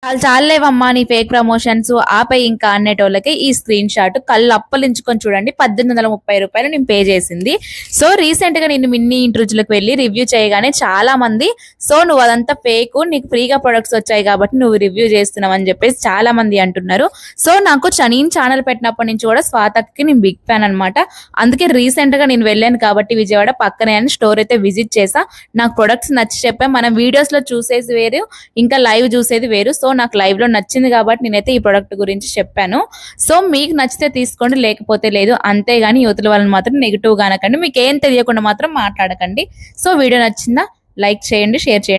చాలు చాలేవమ్మా నీ fake promotions ఆపై ఇంకా అనేటోళ్ళకి ఈ స్క్రీన్ షాట్ కళ్ళు అప్పలించుకొని చూడండి. 1830 రూపాయలు నేను పే చేసింది. సో రీసెంట్ గా నేను మిన్నీ ఇంట్రూజ్లకు వెళ్ళి రివ్యూ చేయగానే చాలా మంది సో నువ్వు అదంతా ఫేక్, నీకు ఫ్రీగా ప్రొడక్ట్స్ వచ్చాయి కాబట్టి నువ్వు రివ్యూ చేస్తున్నావు అని చెప్పేసి చాలా మంది అంటున్నారు. సో నాకు నేను ఛానల్ పెట్టినప్పటి నుంచి కూడా స్వాతకి నేను బిగ్ ఫ్యాన్ అనమాట. అందుకే రీసెంట్ గా నేను వెళ్ళాను కాబట్టి విజయవాడ పక్కనే అని స్టోర్ అయితే విజిట్ చేసా. నాకు ప్రొడక్ట్స్ నచ్చి చెప్పా. మనం వీడియోస్ లో చూసేది వేరు, ఇంకా లైవ్ చూసేది వేరు. సో నాకు లైవ్ లో నచ్చింది కాబట్టి నేనైతే ఈ ప్రొడక్ట్ గురించి చెప్పాను. సో మీకు నచ్చితే తీసుకోండి, లేకపోతే లేదు. అంతేగాని యువతుల వాళ్ళని మాత్రం నెగిటివ్ గా అనకండి. మీకు ఏం తెలియకుండా మాత్రం మాట్లాడకండి. సో వీడియో నచ్చిందా? లైక్ చేయండి, షేర్ చేయండి.